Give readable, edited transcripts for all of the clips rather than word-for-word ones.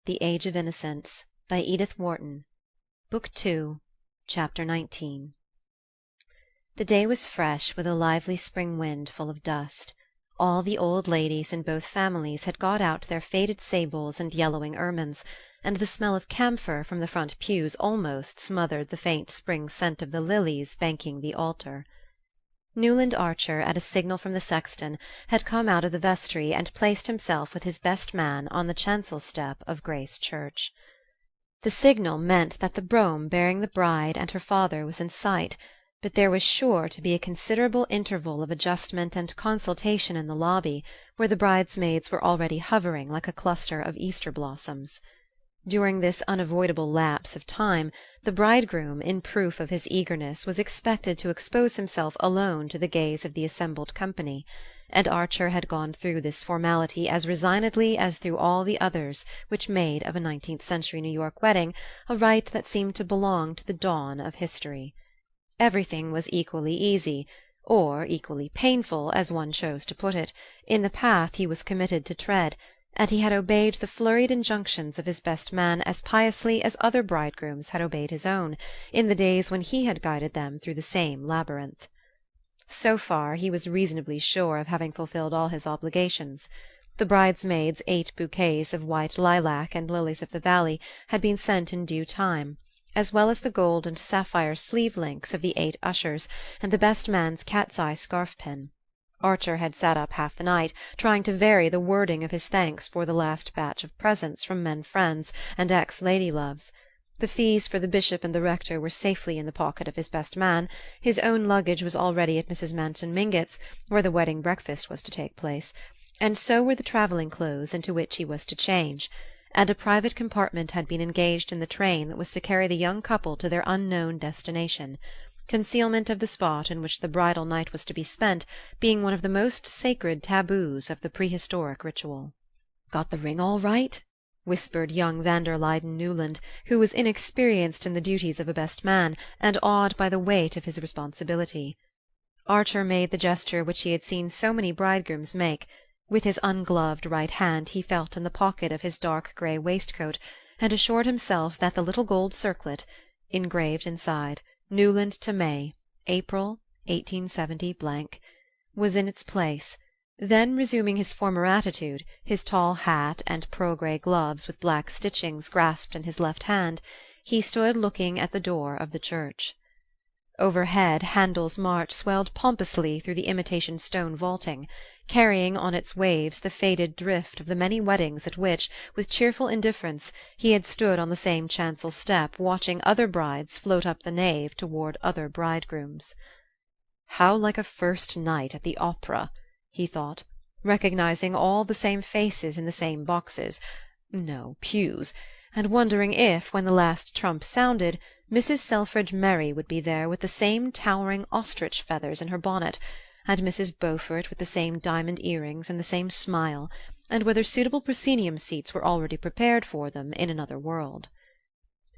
The Age of Innocence by Edith Wharton. Book 2, Chapter 19. The day was fresh, with a lively spring wind full of dust. All the old ladies in both families had got out their faded sables and yellowing ermines, and the smell of camphor from the front pews almost smothered the faint spring scent of the lilies banking the altar. Newland Archer, at a signal from the sexton, had come out of the vestry and placed himself with his best man on the chancel step of Grace Church. The signal meant that the brougham bearing the bride and her father was in sight, but there was sure to be a considerable interval of adjustment and consultation in the lobby, where the bridesmaids were already hovering like a cluster of Easter blossoms. During this unavoidable lapse of time, the bridegroom, in proof of his eagerness, was expected to expose himself alone to the gaze of the assembled company, and Archer had gone through this formality as resignedly as through all the others which made of a 19th-century New York wedding a rite that seemed to belong to the dawn of history. Everything was equally easy, or equally painful, as one chose to put it, in the path he was committed to tread, and he had obeyed the flurried injunctions of his best man as piously as other bridegrooms had obeyed his own, in the days when he had guided them through the same labyrinth. So far he was reasonably sure of having fulfilled all his obligations. The bridesmaids' 8 bouquets of white lilac and lilies of the valley had been sent in due time, as well as the gold and sapphire sleeve-links of the 8 ushers and the best man's cat's-eye scarf-pin. Archer had sat up half the night, trying to vary the wording of his thanks for the last batch of presents from men friends and ex-lady-loves. The fees for the bishop and the rector were safely in the pocket of his best man, his own luggage was already at Mrs. Manson Mingott's, where the wedding breakfast was to take place, and so were the travelling clothes into which he was to change, and a private compartment had been engaged in the train that was to carry the young couple to their unknown destination, concealment of the spot in which the bridal night was to be spent being one of the most sacred taboos of the prehistoric ritual. "Got the ring all right?" whispered young van der Luyden Newland, who was inexperienced in the duties of a best man and awed by the weight of his responsibility. Archer made the gesture which he had seen so many bridegrooms make. With his ungloved right hand he felt in the pocket of his dark grey waistcoat, and assured himself that the little gold circlet, engraved inside "Newland to May, April, 187 , was in its place. Then, resuming his former attitude, his tall hat and pearl-grey gloves with black stitchings grasped in his left hand, he stood looking at the door of the church. Overhead Handel's march swelled pompously through the imitation stone vaulting, carrying on its waves the faded drift of the many weddings at which, with cheerful indifference, he had stood on the same chancel step watching other brides float up the nave toward other bridegrooms. "How like a first night at the opera!" he thought, recognizing all the same faces in the same boxes, no, pews, and wondering if, when the last trump sounded, Mrs. Selfridge Merry would be there with the same towering ostrich feathers in her bonnet, and Mrs. Beaufort with the same diamond earrings and the same smile, and whether suitable proscenium seats were already prepared for them in another world.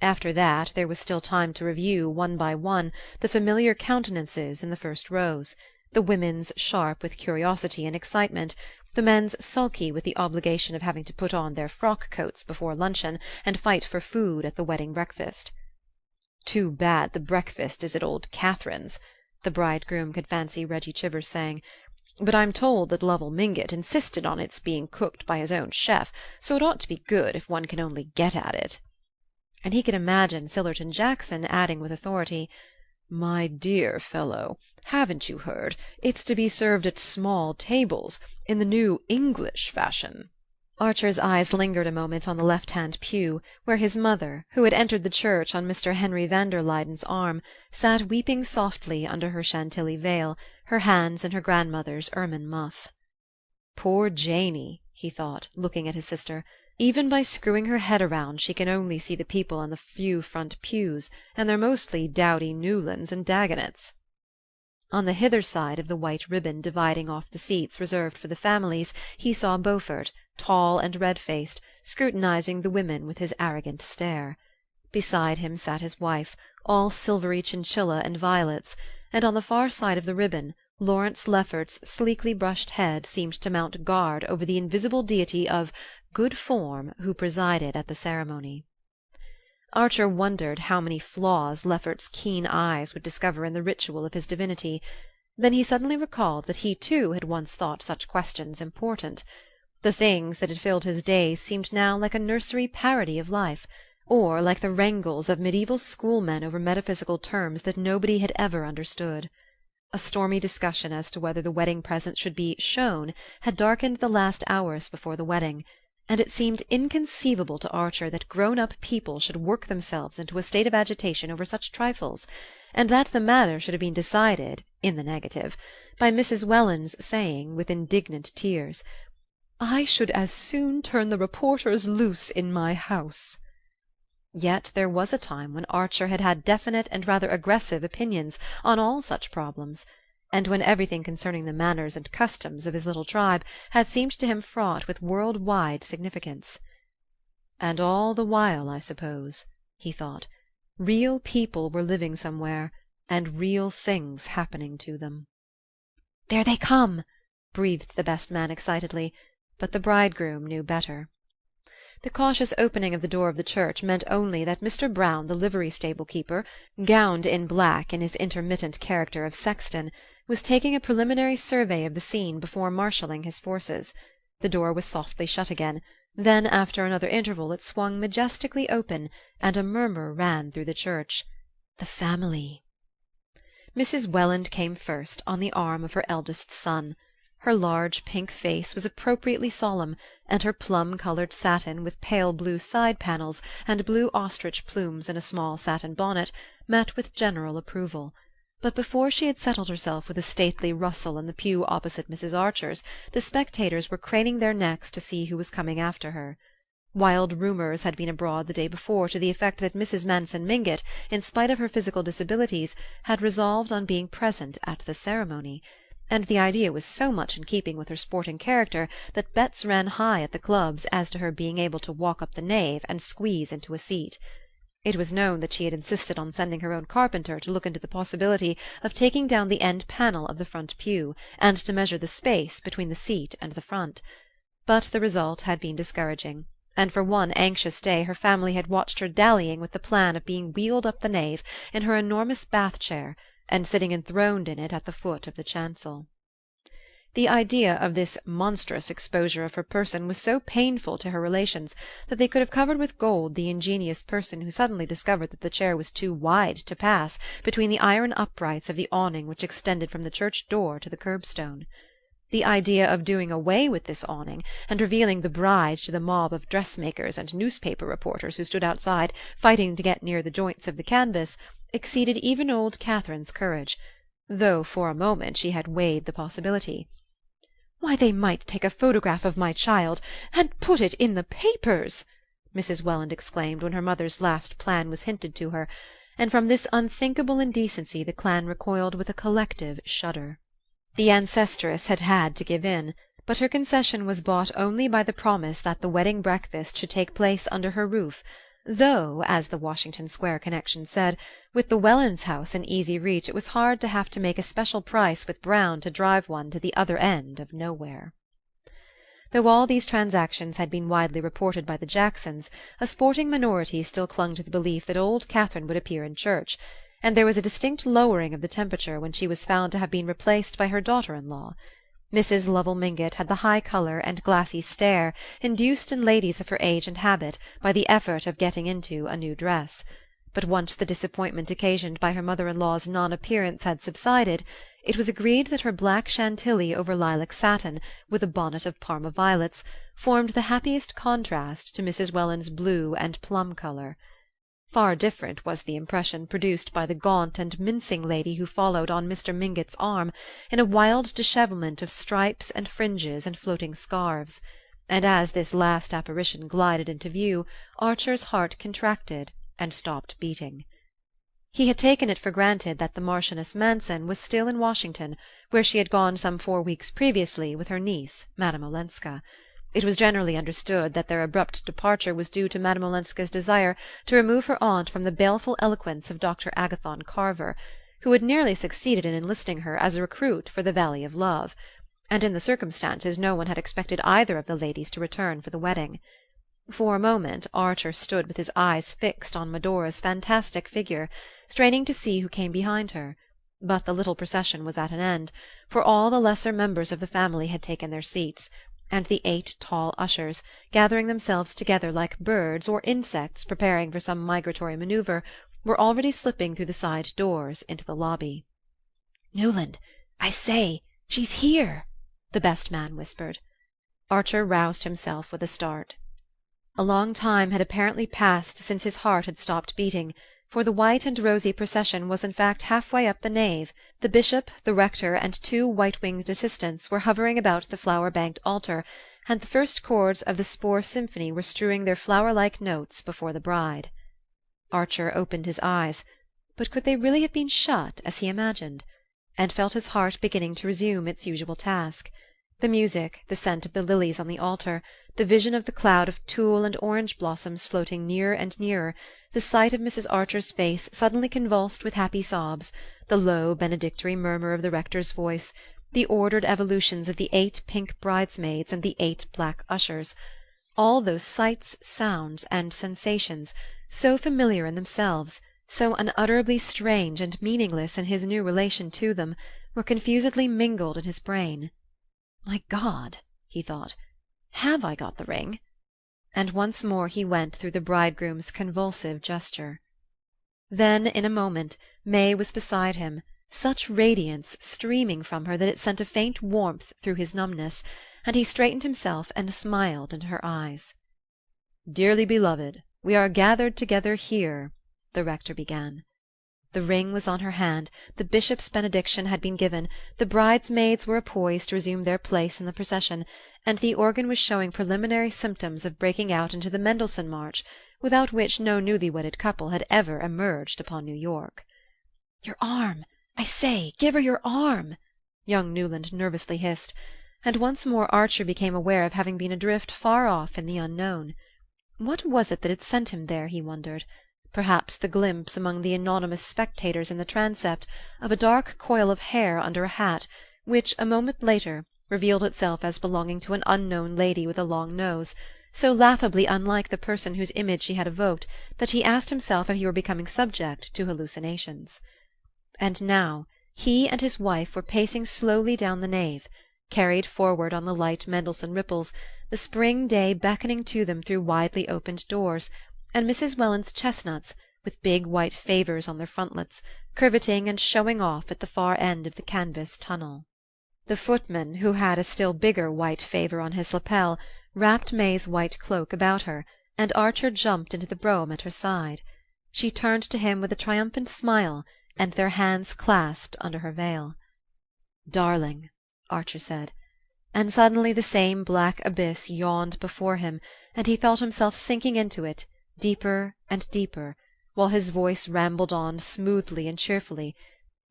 After that there was still time to review, one by one, the familiar countenances in the first rows, the women's sharp with curiosity and excitement, the men's sulky with the obligation of having to put on their frock-coats before luncheon and fight for food at the wedding breakfast. "Too bad the breakfast is at old Catherine's," the bridegroom could fancy Reggie Chivers saying, "but I'm told that Lovell Mingott insisted on its being cooked by his own chef, so it ought to be good if one can only get at it." And he could imagine Sillerton Jackson adding with authority, "My dear fellow, haven't you heard? It's to be served at small tables, in the new English fashion." Archer's eyes lingered a moment on the left-hand pew, where his mother, who had entered the church on Mr. Henry van der Luyden's arm, sat weeping softly under her Chantilly veil, her hands in her grandmother's ermine muff. "Poor Janey," he thought, looking at his sister. "Even by screwing her head around she can only see the people in the few front pews, and they're mostly dowdy Newlands and Dagonets." On the hither side of the white ribbon dividing off the seats reserved for the families he saw Beaufort, tall and red-faced, scrutinizing the women with his arrogant stare. Beside him sat his wife, all silvery chinchilla and violets, and on the far side of the ribbon Lawrence Lefferts's sleekly brushed head seemed to mount guard over the invisible deity of good form, who presided at the ceremony. Archer wondered how many flaws Lefferts's keen eyes would discover in the ritual of his divinity. Then he suddenly recalled that he too had once thought such questions important. The things that had filled his days seemed now like a nursery parody of life, or like the wrangles of medieval schoolmen over metaphysical terms that nobody had ever understood. A stormy discussion as to whether the wedding present should be shown had darkened the last hours before the wedding, and it seemed inconceivable to Archer that grown-up people should work themselves into a state of agitation over such trifles, and that the matter should have been decided, in the negative, by Mrs. Welland's saying, with indignant tears, "I should as soon turn the reporters loose in my house." Yet there was a time when Archer had had definite and rather aggressive opinions on all such problems, and when everything concerning the manners and customs of his little tribe had seemed to him fraught with world-wide significance. And all the while, I suppose, he thought, real people were living somewhere, and real things happening to them. "There they come!" breathed the best man excitedly, but the bridegroom knew better. The cautious opening of the door of the church meant only that Mr. Brown, the livery-stable keeper, gowned in black in his intermittent character of sexton, was taking a preliminary survey of the scene before marshalling his forces. The door was softly shut again, then after another interval it swung majestically open, and a murmur ran through the church. "The family." Mrs. Welland came first, on the arm of her eldest son. Her large pink face was appropriately solemn, and her plum-colored satin with pale blue side-panels and blue ostrich plumes in a small satin bonnet met with general approval. But before she had settled herself with a stately rustle in the pew opposite Mrs. Archer's, the spectators were craning their necks to see who was coming after her. Wild rumours had been abroad the day before to the effect that Mrs. Manson Mingott, in spite of her physical disabilities, had resolved on being present at the ceremony, and the idea was so much in keeping with her sporting character that bets ran high at the clubs as to her being able to walk up the nave and squeeze into a seat. It was known that she had insisted on sending her own carpenter to look into the possibility of taking down the end panel of the front pew, and to measure the space between the seat and the front. But the result had been discouraging, and for one anxious day her family had watched her dallying with the plan of being wheeled up the nave in her enormous bath-chair, and sitting enthroned in it at the foot of the chancel. The idea of this monstrous exposure of her person was so painful to her relations that they could have covered with gold the ingenious person who suddenly discovered that the chair was too wide to pass between the iron uprights of the awning which extended from the church door to the curbstone. The idea of doing away with this awning, and revealing the bride to the mob of dressmakers and newspaper reporters who stood outside, fighting to get near the joints of the canvas, exceeded even old Catherine's courage, though for a moment she had weighed the possibility. "Why, they might take a photograph of my child and put it in the papers!" Mrs. Welland exclaimed when her mother's last plan was hinted to her, and from this unthinkable indecency the clan recoiled with a collective shudder. The ancestress had had to give in, but her concession was bought only by the promise that the wedding breakfast should take place under her roof, though, as the Washington Square connection said, with the Wellands' house in easy reach it was hard to have to make a special price with Brown to drive one to the other end of nowhere. Though all these transactions had been widely reported by the Jacksons, a sporting minority still clung to the belief that old Catherine would appear in church, and there was a distinct lowering of the temperature when she was found to have been replaced by her daughter-in-law. Mrs. Lovell Mingott had the high colour and glassy stare induced in ladies of her age and habit by the effort of getting into a new dress. But once the disappointment occasioned by her mother-in-law's non-appearance had subsided, it was agreed that her black chantilly over lilac satin, with a bonnet of Parma violets, formed the happiest contrast to Mrs. Welland's blue and plum colour. Far different was the impression produced by the gaunt and mincing lady who followed on Mr. Mingott's arm, in a wild dishevelment of stripes and fringes and floating scarves; and as this last apparition glided into view Archer's heart contracted and stopped beating. He had taken it for granted that the Marchioness Manson was still in Washington, where she had gone some 4 weeks previously with her niece, Madame Olenska. It was generally understood that their abrupt departure was due to Madame Olenska's desire to remove her aunt from the baleful eloquence of Dr. Agathon Carver, who had nearly succeeded in enlisting her as a recruit for the Valley of Love, and in the circumstances no one had expected either of the ladies to return for the wedding. For a moment Archer stood with his eyes fixed on Medora's fantastic figure, straining to see who came behind her, but the little procession was at an end, for all the lesser members of the family had taken their seats, and the 8 tall ushers, gathering themselves together like birds or insects preparing for some migratory manoeuvre, were already slipping through the side doors into the lobby. "Newland, I say, she's here!" the best man whispered. Archer roused himself with a start. A long time had apparently passed since his heart had stopped beating, for the white and rosy procession was in fact half-way up the nave. The bishop, the rector, and 2 white-winged assistants were hovering about the flower-banked altar, and the first chords of the Spohr symphony were strewing their flower-like notes before the bride. Archer opened his eyes, but could they really have been shut as he imagined? And felt his heart beginning to resume its usual task. The music, the scent of the lilies on the altar, the vision of the cloud of tulle and orange blossoms floating nearer and nearer, the sight of Mrs. Archer's face suddenly convulsed with happy sobs, the low benedictory murmur of the rector's voice, the ordered evolutions of the 8 pink bridesmaids and the 8 black ushers, all those sights, sounds, and sensations, so familiar in themselves, so unutterably strange and meaningless in his new relation to them, were confusedly mingled in his brain. "My God," he thought, "have I got the ring?" And once more he went through the bridegroom's convulsive gesture. Then, in a moment, May was beside him, such radiance streaming from her that it sent a faint warmth through his numbness, and he straightened himself and smiled into her eyes. "Dearly beloved, we are gathered together here," the rector began. The ring was on her hand, the bishop's benediction had been given, the bridesmaids were poised to resume their place in the procession, and the organ was showing preliminary symptoms of breaking out into the Mendelssohn March, without which no newly-wedded couple had ever emerged upon New York. "Your arm! I say, give her your arm!" young Newland nervously hissed, and once more Archer became aware of having been adrift far off in the unknown. What was it that had sent him there, he wondered? Perhaps the glimpse among the anonymous spectators in the transept of a dark coil of hair under a hat, which, a moment later, revealed itself as belonging to an unknown lady with a long nose, so laughably unlike the person whose image she had evoked that he asked himself if he were becoming subject to hallucinations. And now he and his wife were pacing slowly down the nave, carried forward on the light Mendelssohn ripples, the spring day beckoning to them through widely opened doors, and Mrs. Welland's chestnuts, with big white favours on their frontlets, curveting and showing off at the far end of the canvas tunnel. The footman, who had a still bigger white favour on his lapel, wrapped May's white cloak about her, and Archer jumped into the brougham at her side. She turned to him with a triumphant smile, and their hands clasped under her veil. "Darling," Archer said, and suddenly the same black abyss yawned before him, and he felt himself sinking into it, deeper and deeper, while his voice rambled on smoothly and cheerfully.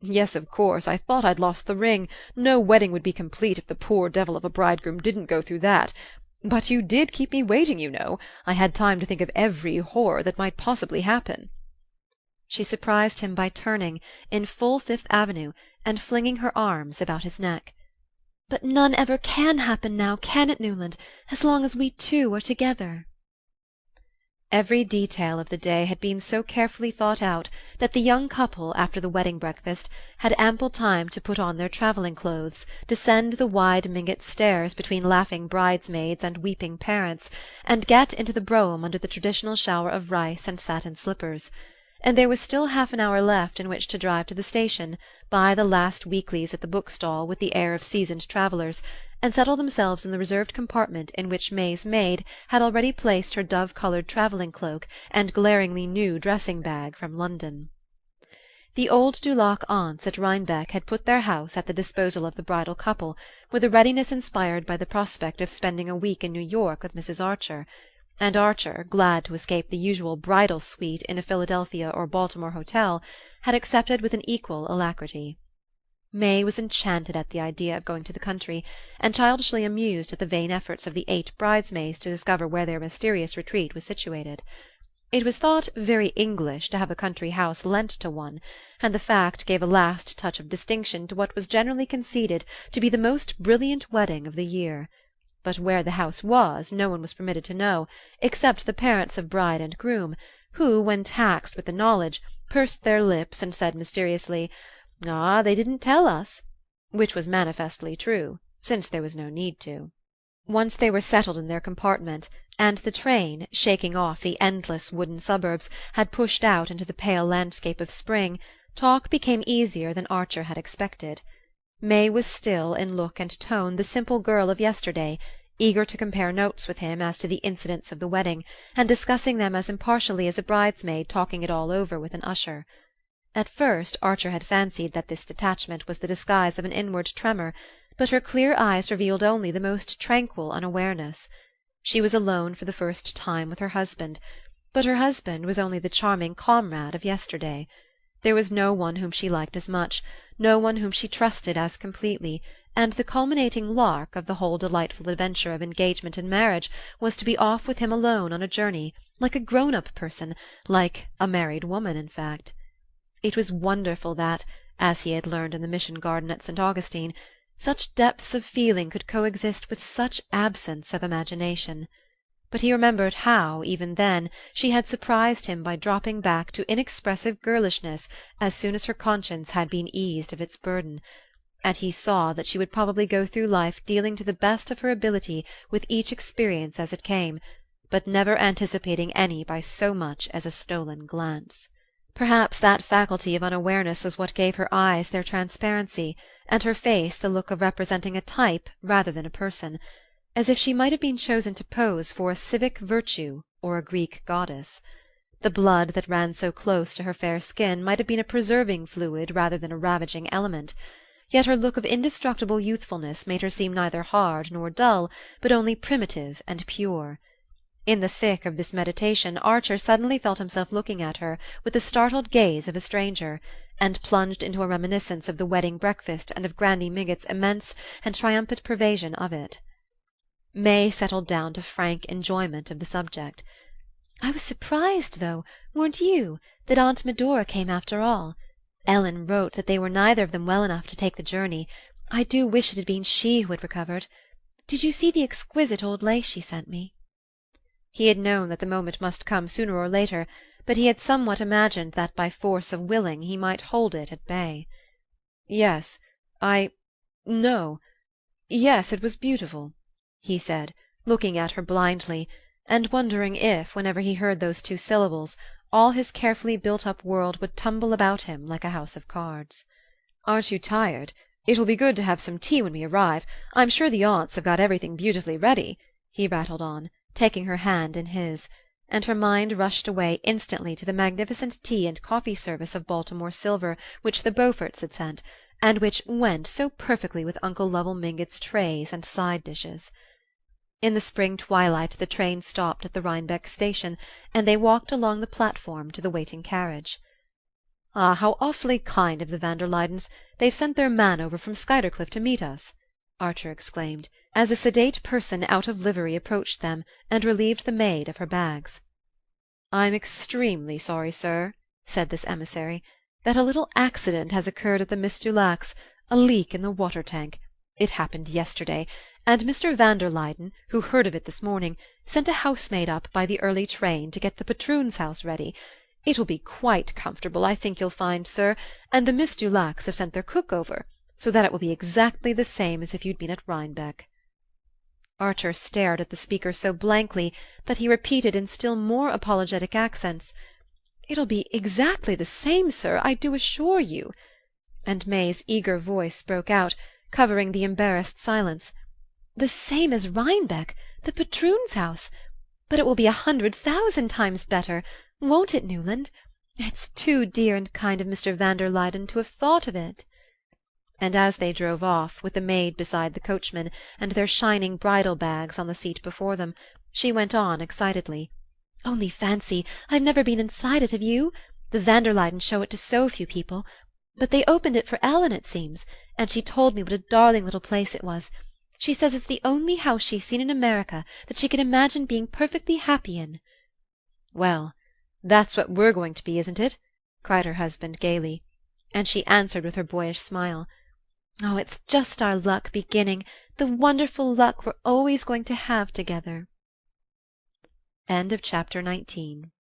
"Yes, of course, I thought I'd lost the ring. No wedding would be complete if the poor devil of a bridegroom didn't go through that. But you did keep me waiting, you know. I had time to think of every horror that might possibly happen." She surprised him by turning, in full Fifth Avenue, and flinging her arms about his neck. "But none ever can happen now, can it, Newland, as long as we 2 are together?" Every detail of the day had been so carefully thought out that the young couple, after the wedding breakfast, had ample time to put on their travelling clothes, descend the wide Mingott stairs between laughing bridesmaids and weeping parents, and get into the brougham under the traditional shower of rice and satin slippers. And there was still half an hour left in which to drive to the station, buy the last weeklies at the bookstall with the air of seasoned travellers, and settle themselves in the reserved compartment in which May's maid had already placed her dove-coloured travelling cloak and glaringly new dressing-bag from London. The old Dulac aunts at Rhinebeck had put their house at the disposal of the bridal couple, with a readiness inspired by the prospect of spending a week in New York with Mrs. Archer, and Archer, glad to escape the usual bridal suite in a Philadelphia or Baltimore hotel, had accepted with an equal alacrity. May was enchanted at the idea of going to the country, and childishly amused at the vain efforts of the 8 bridesmaids to discover where their mysterious retreat was situated. It was thought very English to have a country house lent to one, and the fact gave a last touch of distinction to what was generally conceded to be the most brilliant wedding of the year. But where the house was no one was permitted to know, except the parents of bride and groom, who, when taxed with the knowledge, pursed their lips and said mysteriously, "Ah, they didn't tell us," which was manifestly true, since there was no need to. Once they were settled in their compartment, and the train, shaking off the endless wooden suburbs, had pushed out into the pale landscape of spring, talk became easier than Archer had expected. May was still, in look and tone, the simple girl of yesterday, eager to compare notes with him as to the incidents of the wedding, and discussing them as impartially as a bridesmaid talking it all over with an usher. At first Archer had fancied that this detachment was the disguise of an inward tremor, but her clear eyes revealed only the most tranquil unawareness. She was alone for the first time with her husband, but her husband was only the charming comrade of yesterday. There was no one whom she liked as much, no one whom she trusted as completely, and the culminating lark of the whole delightful adventure of engagement and marriage was to be off with him alone on a journey, like a grown-up person, like a married woman, in fact. It was wonderful that, as he had learned in the mission garden at St. Augustine, such depths of feeling could coexist with such absence of imagination. But he remembered how, even then, she had surprised him by dropping back to inexpressive girlishness as soon as her conscience had been eased of its burden, and he saw that she would probably go through life dealing to the best of her ability with each experience as it came, but never anticipating any by so much as a stolen glance. Perhaps that faculty of unawareness was what gave her eyes their transparency, and her face the look of representing a type rather than a person, as if she might have been chosen to pose for a civic virtue or a Greek goddess. The blood that ran so close to her fair skin might have been a preserving fluid rather than a ravaging element, yet her look of indestructible youthfulness made her seem neither hard nor dull, but only primitive and pure. In the thick of this meditation Archer suddenly felt himself looking at her with the startled gaze of a stranger, and plunged into a reminiscence of the wedding breakfast and of Grandy Miggott's immense and triumphant pervasion of it. May settled down to frank enjoyment of the subject. "I was surprised, though, weren't you, that Aunt Medora came after all? Ellen wrote that they were neither of them well enough to take the journey. I do wish it had been she who had recovered. Did you see the exquisite old lace she sent me?" He had known that the moment must come sooner or later, but he had somewhat imagined that by force of willing he might hold it at bay. "Yes, no. Yes, it was beautiful," he said, looking at her blindly, and wondering if, whenever he heard those two syllables, all his carefully built-up world would tumble about him like a house of cards. "Aren't you tired? It will be good to have some tea when we arrive. I'm sure the aunts have got everything beautifully ready," he rattled on, taking her hand in his, and her mind rushed away instantly to the magnificent tea and coffee service of Baltimore silver which the Beauforts had sent, and which "went" so perfectly with Uncle Lovell Mingott's trays and side dishes. In the spring twilight the train stopped at the Rhinebeck station, and they walked along the platform to the waiting carriage. "Ah, how awfully kind of the van der Luydens! They've sent their man over from Skuytercliff to meet us," Archer exclaimed, as a sedate person out of livery approached them and relieved the maid of her bags. "I'm extremely sorry, sir," said this emissary, "that a little accident has occurred at the Miss Dulacs, a leak in the water-tank. It happened yesterday, and Mr. van der Luyden, who heard of it this morning, sent a housemaid up by the early train to get the patroon's house ready. It will be quite comfortable, I think you'll find, sir, and the Miss Dulacs have sent their cook over, so that it will be exactly the same as if you'd been at Rhinebeck." Archer stared at the speaker so blankly that he repeated in still more apologetic accents, "It'll be exactly the same, sir, I do assure you," and May's eager voice broke out, covering the embarrassed silence, "the same as Rhinebeck, the patroon's house, but it will be 100,000 times better, won't it, Newland? It's too dear and kind of Mr. van der Luyden to have thought of it." And as they drove off, with the maid beside the coachman, and their shining bridle bags on the seat before them, she went on excitedly, "Only fancy, I've never been inside it, have you? The van der Luydens show it to so few people. But they opened it for Ellen, it seems, and she told me what a darling little place it was. She says it's the only house she's seen in America that she can imagine being perfectly happy in." "Well, "That's what we're going to be, isn't it?" cried her husband gaily; and she answered with her boyish smile, "Oh, it's just our luck beginning, the wonderful luck we're always going to have together." Chapter 20